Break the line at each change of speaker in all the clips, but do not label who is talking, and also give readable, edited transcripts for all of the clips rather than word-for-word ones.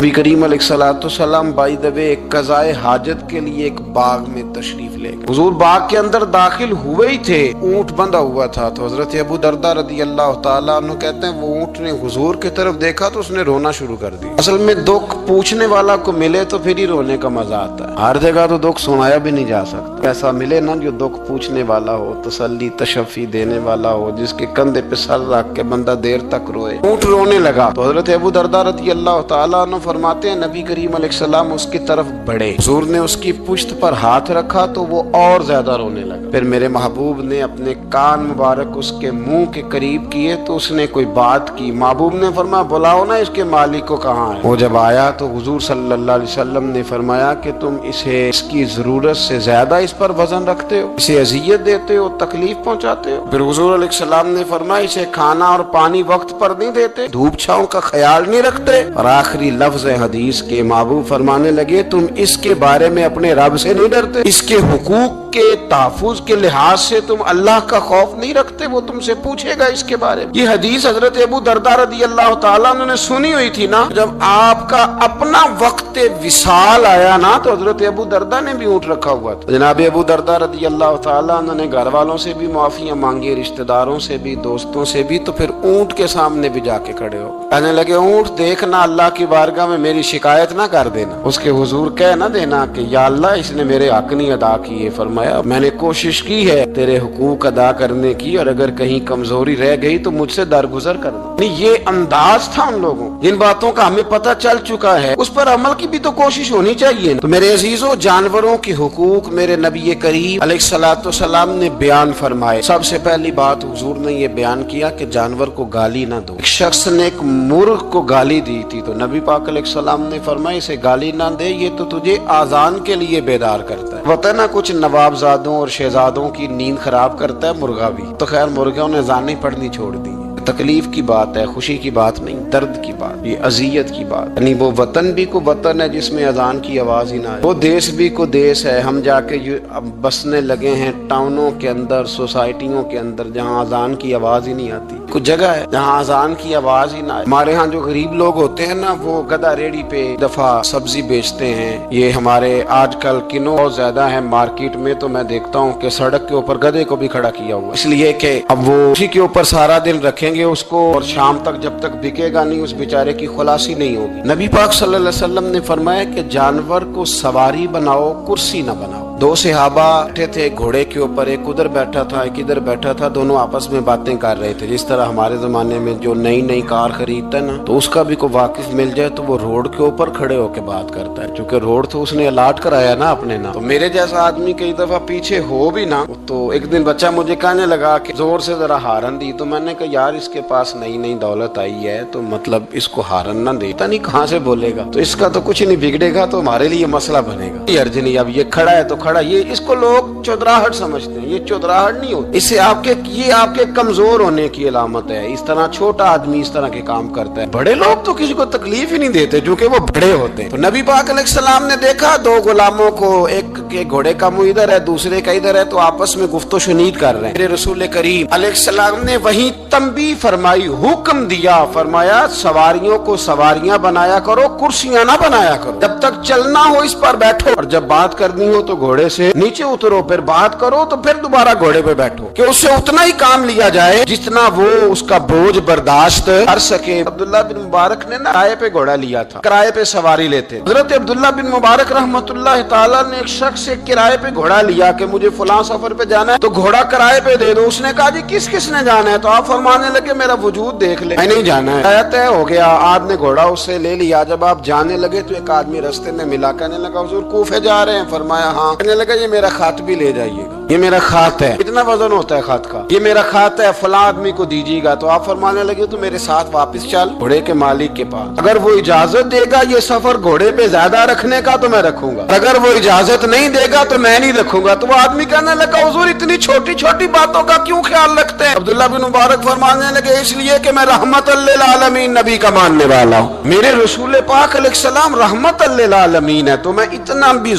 نبی کریم علیہ السلام بائی دا وے ایک قضائے حاجت کے لیے ایک باغ میں تشریف لے گئے۔ حضور باغ کے اندر داخل ہوئے ہی تھے، اونٹ بندھا ہوا تھا، تو حضرت ابو درداء رضی اللہ تعالیٰ عنہ کہتے ہیں وہ اونٹ نے حضور کی طرف دیکھا تو اس نے رونا شروع کر دیا۔ اصل میں دکھ پوچھنے والا کو ملے تو پھر ہی رونے کا مزہ آتا ہے، ہر جگہ تو دکھ سنایا بھی نہیں جا سکتا۔ ایسا ملے نا جو دکھ پوچھنے والا ہو، تسلی تشفی دینے والا ہو، جس کے کندھے پہ سر رکھ کے بندہ دیر تک روئے۔ اونٹ رونے لگا تو حضرت ابو درداء رضی اللہ تعالیٰ عنہ فرماتے ہیں نبی کریم علیہ السلام اس کی طرف بڑھے، حضور نے اس کی پشت پر ہاتھ رکھا تو وہ اور زیادہ رونے لگا۔ پھر میرے محبوب نے اپنے کان مبارک اس کے منہ کے قریب کیے تو اس نے کوئی بات کی، محبوب نے فرمایا بلاؤ نا اس کے مالک کو کہاں ہے۔ وہ جب آیا تو حضور صلی اللہ علیہ وسلم نے فرمایا کہ تم اسے اس کی ضرورت سے زیادہ اس پر وزن رکھتے ہو، اسے اذیت دیتے ہو، تکلیف پہنچاتے ہو۔ پھر حضور علیہ السلام نے فرمایا اسے کھانا اور پانی وقت پر نہیں دیتے، دھوپ چھاؤں کا خیال نہیں رکھتے۔ اور آخری لفظ حدیث کے محبوب فرمانے لگے تم اس کے بارے میں اپنے رب سے نہیں ڈرتے، اس کے حقوق کے تحفظ کے لحاظ سے تم اللہ کا خوف نہیں رکھتے، وہ تم سے پوچھے گا اس کے بارے میں۔ یہ حدیث حضرت ابو درداء رضی اللہ تعالیٰ عنہ نے سنی ہوئی تھی نا، جب آپ کا اپنا وقت وصال آیا نا تو حضرت ابو درداء نے بھی اونٹ رکھا ہوا تھا۔ جناب ابو درداء رضی اللہ تعالیٰ عنہ نے گھر والوں سے بھی معافیاں مانگی، رشتہ داروں سے بھی، دوستوں سے بھی، تو پھر اونٹ کے سامنے بھی جا کے کھڑے ہو کہنے لگے اونٹ دیکھنا اللہ کی بارگاہ میں میری شکایت نہ کر دینا، اس کے حضور کہہ نہ دینا کہ یا اللہ اس نے میرے حق نہیں ادا کیے۔ فرمایا میں نے کوشش کی ہے تیرے حقوق ادا کرنے کی، اور اگر کہیں کمزوری رہ گئی تو مجھ سے درگزر کر دو۔ یہ انداز تھا ان لوگوں، جن باتوں کا ہمیں پتہ چل چکا ہے اس پر عمل کی بھی تو کوشش ہونی چاہیے۔ تو میرے عزیزوں، جانوروں کے حقوق میرے نبی کریم علیہ السلام نے بیان فرمائے۔ سب سے پہلی بات حضور نے یہ بیان کیا کہ جانور کو گالی نہ دو۔ ایک شخص نے ایک مرغ کو گالی دی تھی تو نبی پاک علیہ السلام نے فرمایا اسے گالی نہ دے، یہ تو تجھے آذان کے لیے بیدار کرتا ہے۔ پتہ نہ کچھ نوابزادوں اور شہزادوں کی نیند خراب کرتا ہے مرغا بھی، تو خیر مرغوں نے اذانیں پڑھنی چھوڑ دی۔ تکلیف کی بات ہے، خوشی کی بات نہیں، درد کی بات، یہ اذیت کی بات۔ یعنی وہ وطن بھی کو وطن ہے جس میں اذان کی آواز ہی نہ آئے، وہ دیس بھی کو دیس ہے۔ ہم جا کے بسنے لگے ہیں ٹاؤنوں کے اندر، سوسائٹیوں کے اندر، جہاں اذان کی آواز ہی نہیں آتی۔ کچھ جگہ ہے جہاں اذان کی آواز ہی نہ آئے۔ ہمارے ہاں جو غریب لوگ ہوتے ہیں نا، وہ گدا ریڑھی پہ دفعہ سبزی بیچتے ہیں۔ یہ ہمارے آج کل کنو بہت زیادہ ہیں مارکیٹ میں، تو میں دیکھتا ہوں کہ سڑک کے اوپر گدے کو بھی کھڑا کیا ہوا، اس لیے کہ اب وہ اسی کے اوپر سارا دن رکھیں گے اس کو، اور شام تک جب تک بکے گا نہیں اس بیچارے کی خلاصی نہیں ہوگی۔ نبی پاک صلی اللہ علیہ وسلم نے فرمایا کہ جانور کو سواری بناؤ، کرسی نہ بناؤ۔ دو صحابہ بیٹھے تھے گھوڑے کے اوپر، ایک ادھر بیٹھا تھا ایک ادھر بیٹھا تھا، دونوں آپس میں باتیں کر رہے تھے۔ جس طرح ہمارے زمانے میں جو نئی کار خریدتا ہے نا، تو اس کا بھی کوئی واقف مل جائے تو وہ روڈ کے اوپر کھڑے ہو کے بات کرتا ہے، چونکہ روڈ تو اس نے الاٹ کرایا نا اپنے نام۔ تو میرے جیسا آدمی کئی دفعہ پیچھے ہو بھی نا، تو ایک دن بچہ مجھے کہنے لگا کہ زور سے ذرا ہارن دی، تو میں نے کہا یار اس کے پاس نئی دولت آئی ہے تو مطلب اس کو ہارن نہ دے، پتہ نہیں کہاں سے بولے گا، تو اس کا تو کچھ نہیں بگڑے گا، تو ہمارے لیے مسئلہ بنے گا۔ یہ ارج نہیں، اب یہ کھڑا ہے تو کھڑا، یہ اس کو لوگ چودراہٹ سمجھتے ہیں، یہ چودراہٹ نہیں ہوتی، اس سے یہ آپ کے کمزور ہونے کی علامت ہے۔ اس طرح چھوٹا آدمی اس طرح کے کام کرتا ہے، بڑے لوگ تو کسی کو تکلیف ہی نہیں دیتے کیونکہ وہ بڑے ہوتے ہیں۔ تو نبی پاک علیہ السلام نے دیکھا دو غلاموں کو، ایک کے گھوڑے کا منہ ادھر ہے دوسرے کا ادھر ہے، تو آپس میں گفت و شنید کر رہے ہیں۔ میرے رسول کریم علیہ السلام نے وہیں تنبیہ فرمائی، حکم دیا، فرمایا سواریوں کو سواریاں بنایا کرو، کرسیاں نہ بنایا کرو، جب تک چلنا ہو اس پر بیٹھو، اور جب بات کرنی ہو تو گھوڑے سے نیچے اترو، پھر بات کرو تو پھر دوبارہ گھوڑے پہ بیٹھو، کہ اس سے اتنا ہی کام لیا جائے جتنا وہ اس کا بوجھ برداشت کر سکے۔ عبداللہ بن مبارک نے نا کرائے پہ گھوڑا لیا تھا، کرائے پہ سواری لیتے۔ حضرت عبداللہ بن مبارک رحمۃ اللہ تعالیٰ نے ایک شخص سے کرائے پہ گھوڑا لیا کہ مجھے فلاں سفر پہ جانا ہے تو گھوڑا کرائے پہ دے دو۔ اس نے کہا جی کس نے جانا ہے؟ تو آپ فرمانے لگے میرا وجود دیکھ لے، میں نہیں جانا ہے۔ طے ہو گیا، آپ نے گھوڑا اس سے لے لیا۔ جب آپ جانے لگے تو ایک آدمی رستے میں ملا، کہنے لگا حضور کوفے جا رہے ہیں؟ فرمایا ہاں۔ کہنے لگا یہ میرا خط بھی لے جائیے گا، یہ میرا خط ہے، اتنا وزن ہوتا ہے خط کا، یہ میرا خط ہے، فلاں آدمی کو دیجیے گا۔ تو آپ فرمانے لگے تو میرے ساتھ واپس چل گھوڑے کے مالک کے پاس، اگر وہ اجازت دے گا یہ سفر گھوڑے پہ زیادہ رکھنے کا تو میں رکھوں گا، اگر وہ اجازت نہیں دے گا تو میں نہیں رکھوں گا۔ تو وہ آدمی کہنے لگا حضور اتنی چھوٹی باتوں کا کیوں خیال رکھتے ہیں؟ عبداللہ بن مبارک فرمانے لگے اس لیے کہ میں رحمت للعالمین نبی کا ماننے والا ہوں، میرے رسول پاک علیہ السلام رحمت للعالمین ہے، تو میں اتنا بھی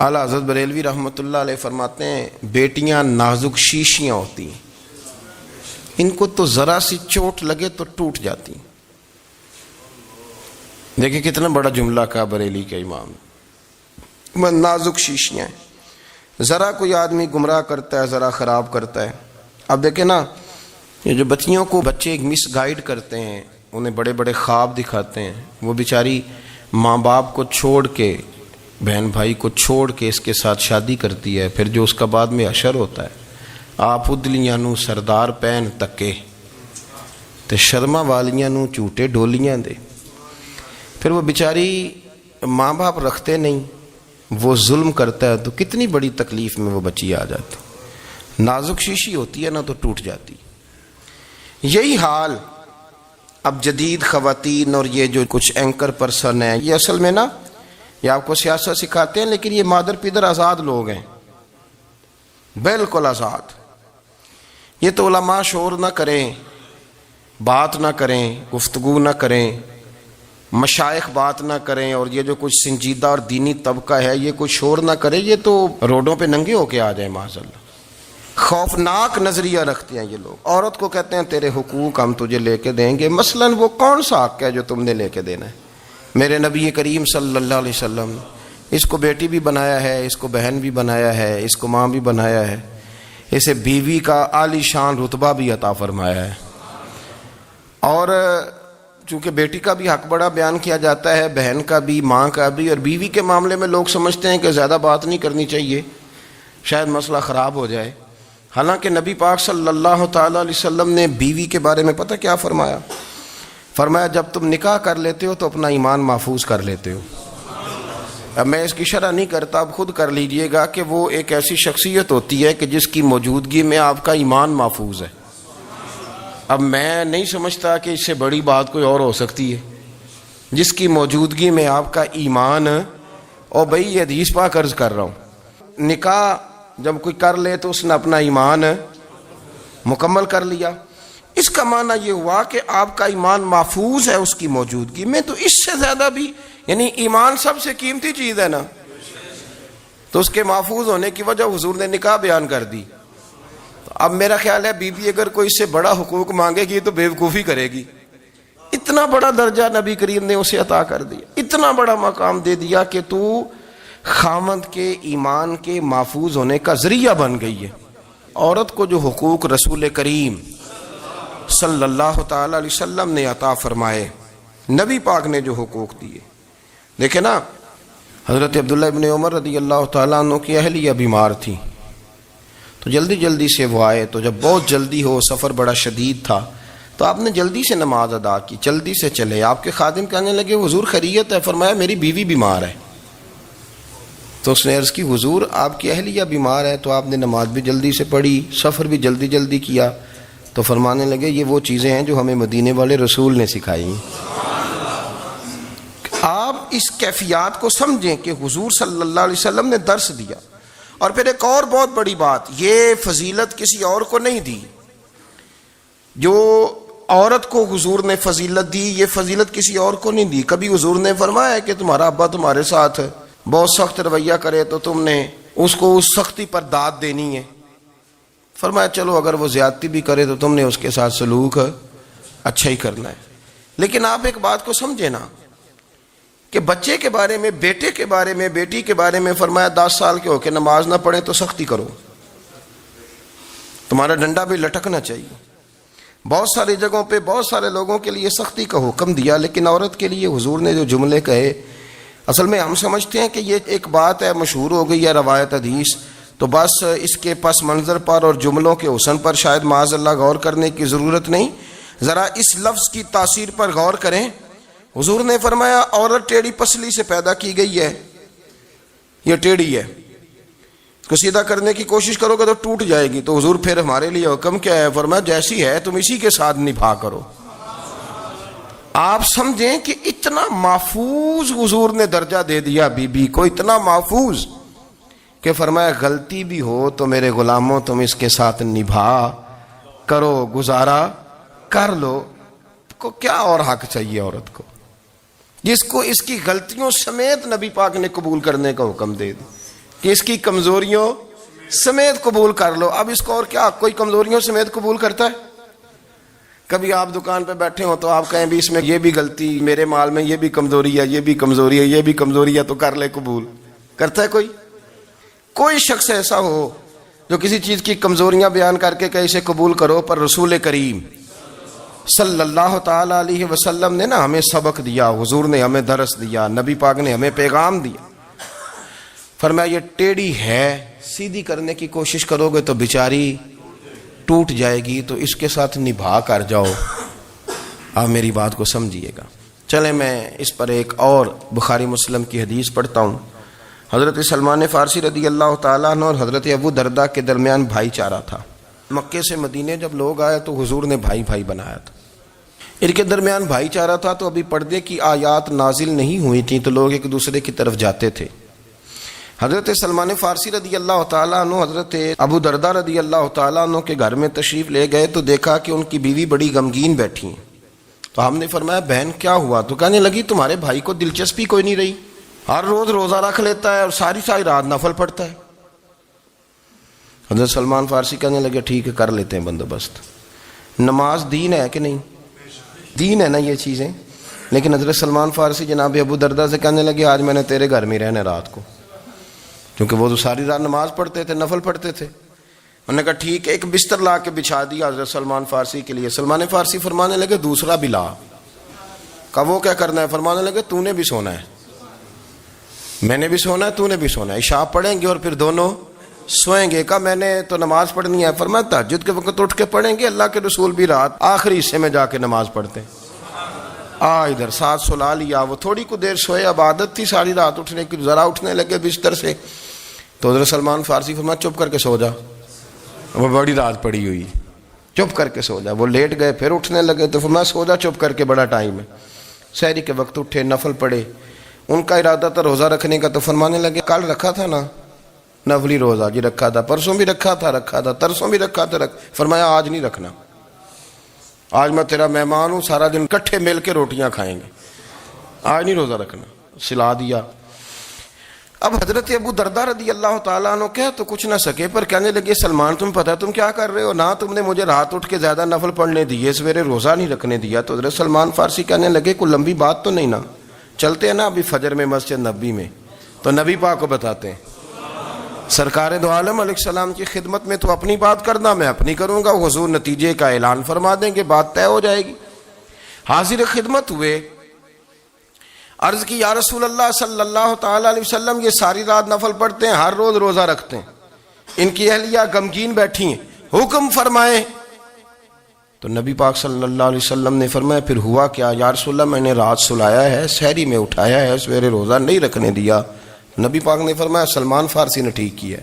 اعلیٰ حضرت بریلوی رحمۃ اللہ علیہ فرماتے ہیں بیٹیاں نازک شیشیاں ہوتی ہیں، ان کو تو ذرا سی چوٹ لگے تو ٹوٹ جاتی ہیں۔ دیکھیں کتنا بڑا جملہ کہا بریلی کے امام، نازک شیشیاں ہیں، ذرا کوئی آدمی گمراہ کرتا ہے، ذرا خراب کرتا ہے۔ اب دیکھیں نا، یہ جو بچیوں کو بچے مس گائیڈ کرتے ہیں، انہیں بڑے بڑے خواب دکھاتے ہیں، وہ بیچاری ماں باپ کو چھوڑ کے، بہن بھائی کو چھوڑ کے اس کے ساتھ شادی کرتی ہے، پھر جو اس کا بعد میں حشر ہوتا ہے، آپ ادلیاں نو سردار پہن تکے تے شرما والیاں نو چوٹے ڈولیاں دے۔ پھر وہ بیچاری ماں باپ رکھتے نہیں، وہ ظلم کرتا ہے تو کتنی بڑی تکلیف میں وہ بچی آ جاتی، نازک شیشی ہوتی ہے نا تو ٹوٹ جاتی۔ یہی حال اب جدید خواتین اور یہ جو کچھ اینکر پرسن ہیں، یہ اصل میں نا یہ آپ کو سیاست سکھاتے ہیں، لیکن یہ مادر پیدر آزاد لوگ ہیں، بالکل آزاد۔ یہ تو علماء شور نہ کریں، بات نہ کریں، گفتگو نہ کریں، مشائخ بات نہ کریں، اور یہ جو کچھ سنجیدہ اور دینی طبقہ ہے یہ کوئی شور نہ کرے، یہ تو روڈوں پہ ننگے ہو کے آ جائیں معاذ اللہ۔ خوفناک نظریہ رکھتے ہیں یہ لوگ، عورت کو کہتے ہیں تیرے حقوق ہم تجھے لے کے دیں گے۔ مثلاً وہ کون سا حق ہے جو تم نے لے کے دینا ہے؟ میرے نبی کریم صلی اللہ علیہ وسلم اس کو بیٹی بھی بنایا ہے، اس کو بہن بھی بنایا ہے، اس کو ماں بھی بنایا ہے، اسے بیوی کا عالی شان رتبہ بھی عطا فرمایا ہے۔ اور چونکہ بیٹی کا بھی حق بڑا بیان کیا جاتا ہے، بہن کا بھی، ماں کا بھی، اور بیوی کے معاملے میں لوگ سمجھتے ہیں کہ زیادہ بات نہیں کرنی چاہیے، شاید مسئلہ خراب ہو جائے۔ حالانکہ نبی پاک صلی اللہ تعالیٰ علیہ وسلم نے بیوی کے بارے میں پتہ کیا فرمایا؟ فرمایا جب تم نکاح کر لیتے ہو تو اپنا ایمان محفوظ کر لیتے ہو۔ اب میں اس کی شرح نہیں کرتا، اب خود کر لیجئے گا کہ وہ ایک ایسی شخصیت ہوتی ہے کہ جس کی موجودگی میں آپ کا ایمان محفوظ ہے۔ اب میں نہیں سمجھتا کہ اس سے بڑی بات کوئی اور ہو سکتی ہے، جس کی موجودگی میں آپ کا ایمان، اور بھائی یہ حدیث پاک عرض کر رہا ہوں، نکاح جب کوئی کر لے تو اس نے اپنا ایمان مکمل کر لیا۔ اس کا معنی یہ ہوا کہ آپ کا ایمان محفوظ ہے اس کی موجودگی میں، تو اس سے زیادہ بھی، یعنی ایمان سب سے قیمتی چیز ہے نا، تو اس کے محفوظ ہونے کی وجہ حضور نے نکاح بیان کر دی۔ اب میرا خیال ہے بی بی اگر کوئی اس سے بڑا حقوق مانگے گی تو بیوقوفی کرے گی۔ اتنا بڑا درجہ نبی کریم نے اسے عطا کر دیا، اتنا بڑا مقام دے دیا کہ تو خامد کے ایمان کے محفوظ ہونے کا ذریعہ بن گئی ہے۔ عورت کو جو حقوق رسول کریم صلی اللہ تعالی علیہ وسلم نے عطا فرمائے، نبی پاک نے جو حقوق دیے، دیکھیں نا، حضرت عبداللہ ابن عمر رضی اللہ تعالیٰ عنہ کی اہلیہ بیمار تھی، تو جلدی جلدی سے وہ آئے، تو جب بہت جلدی ہو، سفر بڑا شدید تھا، تو آپ نے جلدی سے نماز ادا کی، جلدی سے چلے۔ آپ کے خادم کہنے لگے حضور خیریت ہے؟ فرمایا میری بیوی بیمار ہے۔ تو اس نے عرض کی حضور آپ کی اہلیہ بیمار ہے، تو آپ نے نماز بھی جلدی سے پڑھی، سفر بھی جلدی جلدی کیا۔ تو فرمانے لگے یہ وہ چیزیں ہیں جو ہمیں مدینے والے رسول نے سکھائی ہیں۔ آپ اس کیفیات کو سمجھیں کہ حضور صلی اللہ علیہ وسلم نے درس دیا۔ اور پھر ایک اور بہت بڑی بات، یہ فضیلت کسی اور کو نہیں دی، جو عورت کو حضور نے فضیلت دی، یہ فضیلت کسی اور کو نہیں دی۔ کبھی حضور نے فرمایا کہ تمہارا ابا تمہارے ساتھ بہت سخت رویہ کرے تو تم نے اس کو اس سختی پر داد دینی ہے؟ فرمایا چلو اگر وہ زیادتی بھی کرے تو تم نے اس کے ساتھ سلوک اچھا ہی کرنا ہے۔ لیکن آپ ایک بات کو سمجھے نا کہ بچے کے بارے میں، بیٹے کے بارے میں، بیٹی کے بارے میں فرمایا 10 سال کے ہو کے نماز نہ پڑھیں تو سختی کرو، تمہارا ڈنڈا بھی لٹکنا چاہیے۔ بہت ساری جگہوں پہ بہت سارے لوگوں کے لیے سختی کا حکم دیا، لیکن عورت کے لیے حضور نے جو جملے کہے، اصل میں ہم سمجھتے ہیں کہ یہ ایک بات ہے، مشہور ہو گئی ہے روایت حدیث، تو بس اس کے پس منظر پر اور جملوں کے حسن پر شاید معاذ اللہ غور کرنے کی ضرورت نہیں، ذرا اس لفظ کی تاثیر پر غور کریں۔ حضور نے فرمایا عورت ٹیڑھی پسلی سے پیدا کی گئی ہے، یہ ٹیڑھی ہے، اس کو سیدھا کرنے کی کوشش کرو گے تو ٹوٹ جائے گی۔ تو حضور پھر ہمارے لیے حکم کیا ہے؟ فرمایا جیسی ہے تم اسی کے ساتھ نبھا کرو۔ آپ سمجھیں کہ اتنا محفوظ حضور نے درجہ دے دیا بی بی کو، اتنا محفوظ کہ فرمایا غلطی بھی ہو تو میرے غلاموں تم اس کے ساتھ نبھا کرو، گزارا کر لو۔ کو کیا اور حق چاہیے عورت کو، جس کو اس کی غلطیوں سمیت نبی پاک نے قبول کرنے کا حکم دے دی؟ کہ اس کی کمزوریوں سمیت قبول کر لو. اب اس کو اور کیا, کوئی کمزوریوں سمیت قبول کرتا ہے؟ کبھی آپ دکان پہ بیٹھے ہو تو آپ کہیں بھی اس میں یہ بھی غلطی, میرے مال میں یہ بھی کمزوری ہے, یہ بھی کمزوری ہے, یہ بھی کمزوری ہے, تو کر لے قبول. کرتا ہے کوئی؟ کوئی شخص ایسا ہو جو کسی چیز کی کمزوریاں بیان کر کے کہ اسے قبول کرو؟ پر رسول کریم صلی اللہ تعالی علیہ وسلم نے نا ہمیں سبق دیا, حضور نے ہمیں درس دیا, نبی پاک نے ہمیں پیغام دیا. فرمایا یہ ٹیڑھی ہے, سیدھی کرنے کی کوشش کرو گے تو بیچاری ٹوٹ جائے گی, تو اس کے ساتھ نبھا کر جاؤ. آپ میری بات کو سمجھیے گا. چلیں میں اس پر ایک اور بخاری مسلم کی حدیث پڑھتا ہوں. حضرت سلمان فارسی رضی اللہ تعالیٰ عنہ اور حضرت ابو درداء کے درمیان بھائی چارہ تھا. مکے سے مدینے جب لوگ آئے تو حضور نے بھائی بھائی بنایا تھا. ان کے درمیان بھائی چارہ تھا تو ابھی پردے کی آیات نازل نہیں ہوئی تھیں, تو لوگ ایک دوسرے کی طرف جاتے تھے. حضرت سلمان فارسی رضی اللہ تعالیٰ عنہ حضرت ابو درداء رضی اللہ تعالیٰ عنہ کے گھر میں تشریف لے گئے تو دیکھا کہ ان کی بیوی بڑی غمگین بیٹھی ہیں. تو ہم نے فرمایا بہن کیا ہوا؟ تو کہنے لگی تمہارے بھائی کو دلچسپی کوئی نہیں رہی, ہر روز روزہ رکھ لیتا ہے اور ساری ساری رات نفل پڑھتا ہے. حضرت سلمان فارسی کہنے لگے ٹھیک ہے کر لیتے ہیں بندوبست. نماز دین ہے کہ نہیں؟ دین ہے نا یہ چیزیں. لیکن حضرت سلمان فارسی جناب ابو درداء سے کہنے لگے آج میں نے تیرے گھر میں رہنا رات کو, کیونکہ وہ تو ساری رات نماز پڑھتے تھے, نفل پڑھتے تھے. انہوں نے کہا ٹھیک ہے. ایک بستر لا کے بچھا دیا حضرت سلمان فارسی کے لیے. سلمان فارسی فرمانے لگے دوسرا بھی لا. کہا وہ کیا کرنا ہے؟ فرمانے لگے تو نے بھی سونا ہے, میں نے بھی سونا ہے, تو نے بھی سونا ہے. عشاء پڑھیں گے اور پھر دونوں سوئیں گے. کہا میں نے تو نماز پڑھنی ہے. فرمایا تہجد کے وقت اٹھ کے پڑھیں گے, اللہ کے رسول بھی رات آخری حصے میں جا کے نماز پڑھتے. ادھر ساتھ سلا لیا. وہ تھوڑی کو دیر سوئے, اب عادت تھی ساری رات اٹھنے کی, ذرا اٹھنے لگے بستر سے تو حضرت سلمان فارسی فرمایا چپ کر کے سو جا, وہ بڑی رات پڑی ہوئی, چپ کر کے سو جا. وہ لیٹ گئے, پھر اٹھنے لگے تو فرمایا سو جا چپ کر کے, بڑا ٹائم ہے. سحری کے وقت اٹھے, نفل پڑھے. ان کا ارادہ تھا روزہ رکھنے کا, تو فرمانے لگے کل رکھا تھا نا نفلی روزہ؟ جی رکھا تھا. پرسوں بھی رکھا تھا, ترسوں بھی رکھا تھا. فرمایا آج نہیں رکھنا, آج میں تیرا مہمان ہوں, سارا دن کٹھے مل کے روٹیاں کھائیں گے, آج نہیں روزہ رکھنا. سلا دیا. اب حضرت ابو درداء رضی اللہ تعالیٰ عنہ کہہ تو کچھ نہ سکے, پر کہنے لگے سلمان تم پتہ تم کیا کر رہے ہو, نہ تم نے مجھے رات اٹھ کے زیادہ نفل پڑھنے دیے, سویرے روزہ نہیں رکھنے دیا. تو حضرت سلمان فارسی کہنے لگے کوئی لمبی بات تو نہیں نا, چلتے ہیں نا ابھی فجر میں مسجد نبی میں, تو نبی پاک کو بتاتے ہیں. سرکار دو عالم علیہ السلام کی خدمت میں تو اپنی بات کرنا, میں اپنی کروں گا, حضور نتیجے کا اعلان فرما دیں گے, بات طے ہو جائے گی. حاضر خدمت ہوئے, عرض کی یا رسول اللہ صلی اللہ تعالی علیہ وسلم یہ ساری رات نفل پڑھتے ہیں, ہر روز روزہ رکھتے ہیں, ان کی اہلیہ غمگین بیٹھی ہیں, حکم فرمائیں. تو نبی پاک صلی اللہ علیہ وسلم نے فرمایا پھر ہوا کیا؟ یا رسول اللہ میں نے رات سلایا ہے, سحری میں اٹھایا ہے, سویرے روزہ نہیں رکھنے دیا. نبی پاک نے فرمایا سلمان فارسی نے ٹھیک کیا,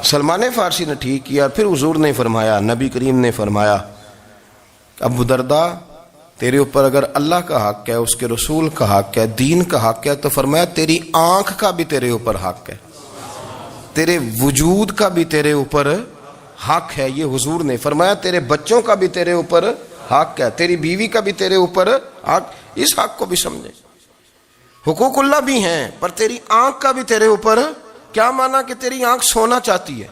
سلمان فارسی نے ٹھیک کیا. پھر حضور نے فرمایا, نبی کریم نے فرمایا ابو درداء تیرے اوپر اگر اللہ کا حق ہے, اس کے رسول کا حق ہے, دین کا حق ہے, تو فرمایا تیری آنکھ کا بھی تیرے اوپر حق ہے, تیرے وجود کا بھی تیرے اوپر حق ہے. یہ حضور نے فرمایا تیرے بچوں کا بھی تیرے اوپر حق ہے, تیری بیوی کا بھی تیرے اوپر حق. اس حق کو بھی سمجھے, حقوق اللہ بھی ہیں, پر تیری آنکھ کا بھی تیرے اوپر. کیا مانا کہ تیری آنکھ سونا چاہتی ہے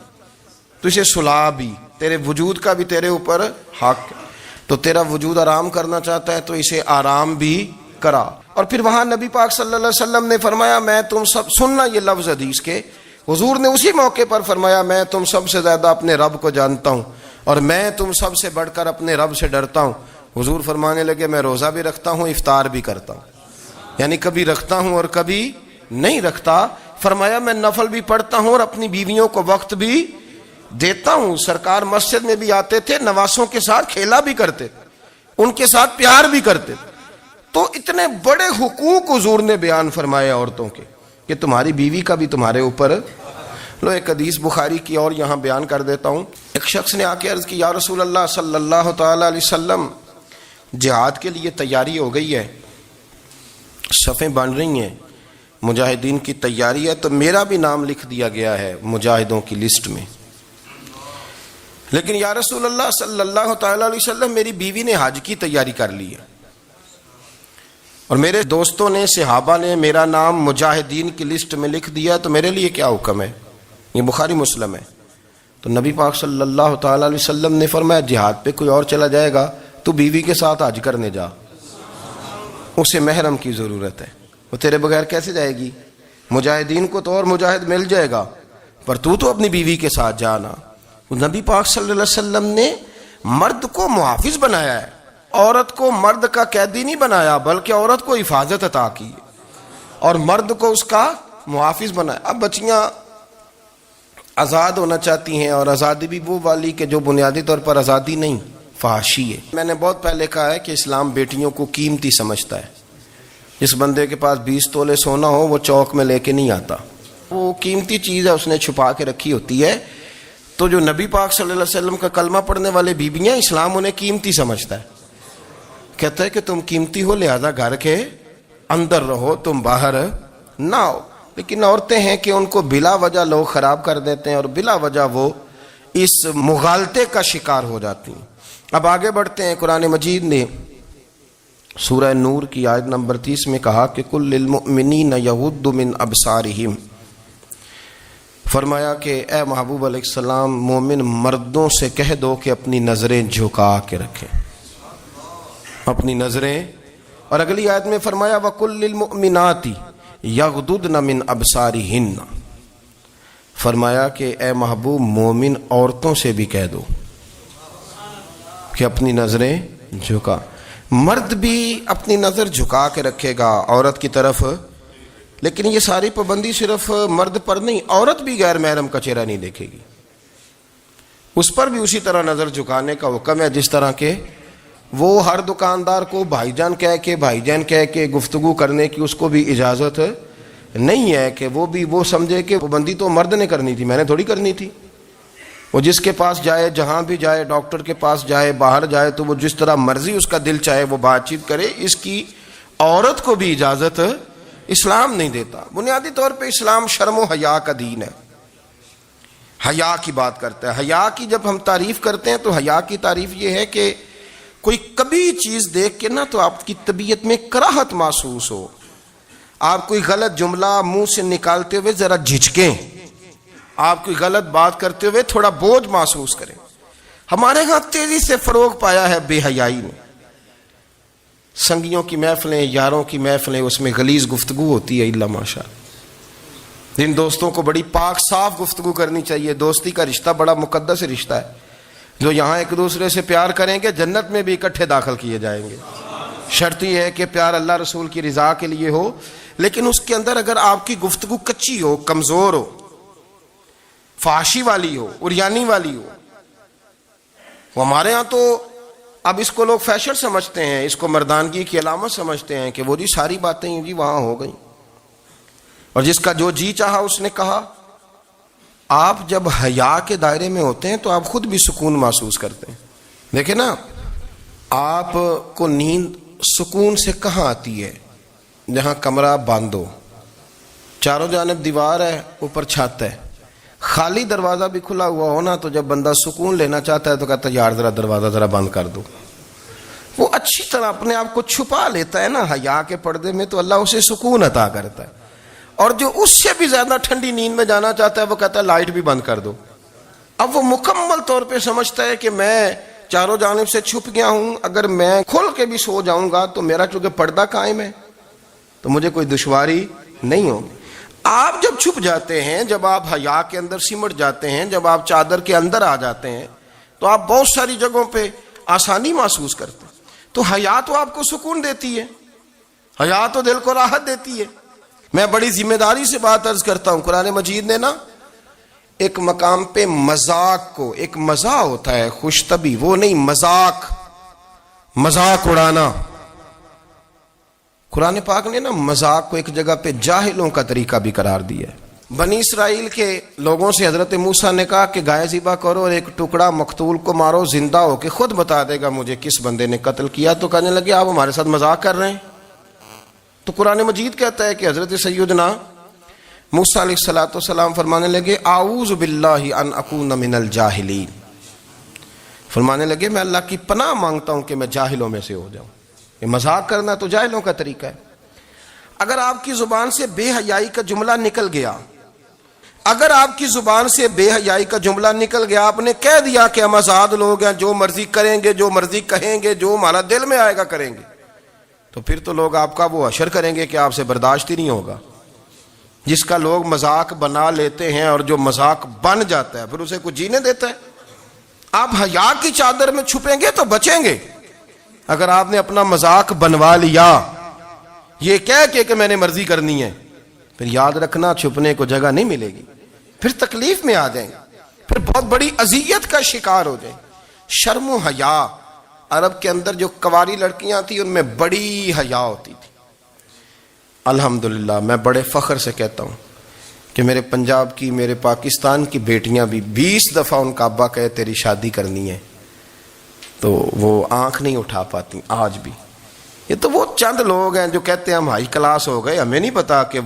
تو اسے سلا بھی, تیرے وجود کا بھی تیرے اوپر حق ہے, تو تیرا وجود آرام کرنا چاہتا ہے تو اسے آرام بھی کرا. اور پھر وہاں نبی پاک صلی اللہ علیہ وسلم نے فرمایا میں تم سب, سننا یہ لفظ حدیث کے, حضور نے اسی موقع پر فرمایا میں تم سب سے زیادہ اپنے رب کو جانتا ہوں اور میں تم سب سے بڑھ کر اپنے رب سے ڈرتا ہوں. حضور فرمانے لگے میں روزہ بھی رکھتا ہوں, افطار بھی کرتا ہوں, یعنی کبھی رکھتا ہوں اور کبھی نہیں رکھتا. فرمایا میں نفل بھی پڑھتا ہوں اور اپنی بیویوں کو وقت بھی دیتا ہوں. سرکار مسجد میں بھی آتے تھے, نواسوں کے ساتھ کھیلا بھی کرتے, ان کے ساتھ پیار بھی کرتے. تو اتنے بڑے حقوق حضور نے بیان فرمائے عورتوں کے کہ تمہاری بیوی کا بھی تمہارے اوپر. لو ایک حدیث بخاری کی اور یہاں بیان کر دیتا ہوں. ایک شخص نے آ کے عرض کی یا رسول اللہ صلی اللہ تعالی علیہ وسلم جہاد کے لیے تیاری ہو گئی ہے, صفیں بن رہی ہیں, مجاہدین کی تیاری ہے, تو میرا بھی نام لکھ دیا گیا ہے مجاہدوں کی لسٹ میں, لیکن یا رسول اللہ صلی اللہ تعالی علیہ وسلم میری بیوی نے حج کی تیاری کر لی ہے.
اور میرے دوستوں نے صحابہ نے میرا نام مجاہدین کی لسٹ میں لکھ دیا تو میرے لیے کیا حکم ہے؟ یہ بخاری مسلم ہے۔ تو نبی پاک صلی اللہ تعالی علیہ وسلم نے فرمایا جہاد پہ کوئی اور چلا جائے گا تو بیوی کے ساتھ حج کرنے جا، اسے محرم کی ضرورت ہے، وہ تیرے بغیر کیسے جائے گی؟ مجاہدین کو تو اور مجاہد مل جائے گا، پر تو اپنی بیوی کے ساتھ جانا۔ نبی پاک صلی اللہ علیہ وسلم نے مرد کو محافظ بنایا ہے، عورت کو مرد کا قیدی نہیں بنایا، بلکہ عورت کو حفاظت عطا کی اور مرد کو اس کا محافظ بنایا۔ اب بچیاں آزاد ہونا چاہتی ہیں، اور آزادی بھی وہ والی کہ جو بنیادی طور پر آزادی نہیں، فحاشی ہے۔ میں نے بہت پہلے کہا ہے کہ اسلام بیٹیوں کو قیمتی سمجھتا ہے۔ جس بندے کے پاس 20 تولے سونا ہو وہ چوک میں لے کے نہیں آتا، وہ قیمتی چیز ہے، اس نے چھپا کے رکھی ہوتی ہے۔ تو جو نبی پاک صلی اللہ علیہ وسلم کا کلمہ پڑھنے والے بیویاں، اسلام انہیں قیمتی سمجھتا ہے، کہتا ہے کہ تم قیمتی ہو لہذا گھر کے اندر رہو، تم باہر نہ ہو۔ لیکن عورتیں ہیں کہ ان کو بلا وجہ لوگ خراب کر دیتے ہیں اور بلا وجہ وہ اس مغالطے کا شکار ہو جاتی ہیں۔ اب آگے بڑھتے ہیں۔ قرآن مجید نے سورہ نور کی آیت نمبر 30 میں کہا کہ کل للمؤمنین یغضوا من ابصارہم، فرمایا کہ اے محبوب علیہ السلام مومن مردوں سے کہہ دو کہ اپنی نظریں جھکا کے رکھیں، اپنی نظریں۔ اور اگلی آیت میں فرمایا وَقُلْ لِلْمُؤْمِنَاتِ يَغْضُضْنَ مِنْ أَبْصَارِهِنَّ، فرمایا کہ اے محبوب مومن عورتوں سے بھی کہہ دو کہ اپنی نظریں جھکا۔ مرد بھی اپنی نظر جھکا کے رکھے گا عورت کی طرف، لیکن یہ ساری پابندی صرف مرد پر نہیں، عورت بھی غیر محرم کا چہرہ نہیں دیکھے گی، اس پر بھی اسی طرح نظر جھکانے کا حکم ہے جس طرح کہ وہ ہر دکاندار کو بھائی جان کہہ کے گفتگو کرنے کی اس کو بھی اجازت نہیں ہے کہ وہ سمجھے کہ پابندی تو مرد نے کرنی تھی، میں نے تھوڑی کرنی تھی۔ وہ جس کے پاس جائے، جہاں بھی جائے، ڈاکٹر کے پاس جائے، باہر جائے، تو وہ جس طرح مرضی اس کا دل چاہے وہ بات چیت کرے، اس کی عورت کو بھی اجازت اسلام نہیں دیتا۔ بنیادی طور پہ اسلام شرم و حیا کا دین ہے، حیا کی بات کرتا ہے۔ حیا کی جب ہم تعریف کرتے ہیں تو حیا کی تعریف یہ ہے کہ کوئی کبھی چیز دیکھ کے نہ تو آپ کی طبیعت میں کراہت محسوس ہو، آپ کوئی غلط جملہ منہ سے نکالتے ہوئے ذرا جھجکیں، آپ کوئی غلط بات کرتے ہوئے تھوڑا بوجھ محسوس کریں۔ ہمارے ہاں تیزی سے فروغ پایا ہے بے حیائی نے، سنگیوں کی محفلیں، یاروں کی محفلیں، اس میں غلیظ گفتگو ہوتی ہے الا ماشاء اللہ۔ جن دوستوں کو بڑی پاک صاف گفتگو کرنی چاہیے، دوستی کا رشتہ بڑا مقدس رشتہ ہے، جو یہاں ایک دوسرے سے پیار کریں گے جنت میں بھی اکٹھے داخل کیے جائیں گے۔ شرط یہ ہے کہ پیار اللہ رسول کی رضا کے لیے ہو، لیکن اس کے اندر اگر آپ کی گفتگو کچی ہو، کمزور ہو، فحاشی والی ہو، عریانی والی ہو، وہ ہمارے ہاں تو اب اس کو لوگ فیشن سمجھتے ہیں، اس کو مردانگی کی علامت سمجھتے ہیں کہ وہ جی ساری باتیں جی وہاں ہو گئیں، اور جس کا جو جی چاہا اس نے کہا۔ آپ جب حیا کے دائرے میں ہوتے ہیں تو آپ خود بھی سکون محسوس کرتے ہیں۔ دیکھیں نا، آپ کو نیند سکون سے کہاں آتی ہے؟ جہاں کمرہ بند ہو، چاروں جانب دیوار ہے، اوپر چھت ہے، خالی دروازہ بھی کھلا ہوا ہو نا، تو جب بندہ سکون لینا چاہتا ہے تو کہتا ہے یار ذرا دروازہ ذرا بند کر دو۔ وہ اچھی طرح اپنے آپ کو چھپا لیتا ہے نا حیا کے پردے میں، تو اللہ اسے سکون عطا کرتا ہے۔ اور جو اس سے بھی زیادہ ٹھنڈی نیند میں جانا چاہتا ہے وہ کہتا ہے لائٹ بھی بند کر دو۔ اب وہ مکمل طور پہ سمجھتا ہے کہ میں چاروں جانب سے چھپ گیا ہوں، اگر میں کھل کے بھی سو جاؤں گا تو میرا چونکہ پردہ قائم ہے تو مجھے کوئی دشواری نہیں ہوگی۔ آپ جب چھپ جاتے ہیں، جب آپ حیا کے اندر سمٹ جاتے ہیں، جب آپ چادر کے اندر آ جاتے ہیں تو آپ بہت ساری جگہوں پہ آسانی محسوس کرتے ہیں۔ تو حیا تو آپ کو سکون دیتی ہے، حیا تو دل کو راحت دیتی ہے۔ میں بڑی ذمہ داری سے بات عرض کرتا ہوں، قرآن مجید نے نا ایک مقام پہ مذاق کو، ایک مزاح ہوتا ہے خوش طبی، وہ نہیں، مذاق اڑانا، قرآن پاک نے نا مذاق کو ایک جگہ پہ جاہلوں کا طریقہ بھی قرار دیا ہے۔ بنی اسرائیل کے لوگوں سے حضرت موسیٰ نے کہا کہ گائے ذبح کرو اور ایک ٹکڑا مقتول کو مارو، زندہ ہو کے خود بتا دے گا مجھے کس بندے نے قتل کیا۔ تو کہنے لگے آپ ہمارے ساتھ مذاق کر رہے ہیں۔ تو قرآن مجید کہتا ہے کہ حضرت سیدنا موسیٰ علیہ السلام فرمانے لگے اعوذ باللہ ان اکون من الجاہلین، فرمانے لگے میں اللہ کی پناہ مانگتا ہوں کہ میں جاہلوں میں سے ہو جاؤں۔ یہ مذاق کرنا تو جاہلوں کا طریقہ ہے. اگر آپ کی زبان سے بے حیائی کا جملہ نکل گیا، اگر آپ کی زبان سے بے حیائی کا جملہ نکل گیا، آپ نے کہہ دیا کہ ہم آزاد لوگ ہیں، جو مرضی کریں گے، جو مرضی کہیں گے، جو ہمارا دل میں آئے گا کریں گے، تو پھر تو لوگ آپ کا وہ حشر کریں گے کہ آپ سے برداشت ہی نہیں ہوگا. جس کا لوگ مذاق بنا لیتے ہیں اور جو مذاق بن جاتا ہے پھر اسے کچھ جینے دیتا ہے. آپ حیا کی چادر میں چھپیں گے تو بچیں گے. اگر آپ نے اپنا مذاق بنوا لیا یہ کہہ کے کہ میں نے مرضی کرنی ہے، پھر یاد رکھنا چھپنے کو جگہ نہیں ملے گی، پھر تکلیف میں آ جائیں گے، پھر بہت بڑی اذیت کا شکار ہو جائیں. شرم و حیا، عرب کے اندر جو کنواری لڑکیاں تھیں ان میں بڑی حیا ہوتی تھی. الحمدللہ میں بڑے فخر سے کہتا ہوں کہ میرے پنجاب کی، میرے پاکستان کی بیٹیاں بھی 20 دفعہ ان کا ابا کہے تیری شادی کرنی ہے تو وہ آنکھ نہیں اٹھا پاتی آج بھی. یہ تو وہ چند لوگ ہیں جو کہتے ہیں ہم ہائی کلاس ہو گئے، ہمیں نہیں پتا کہ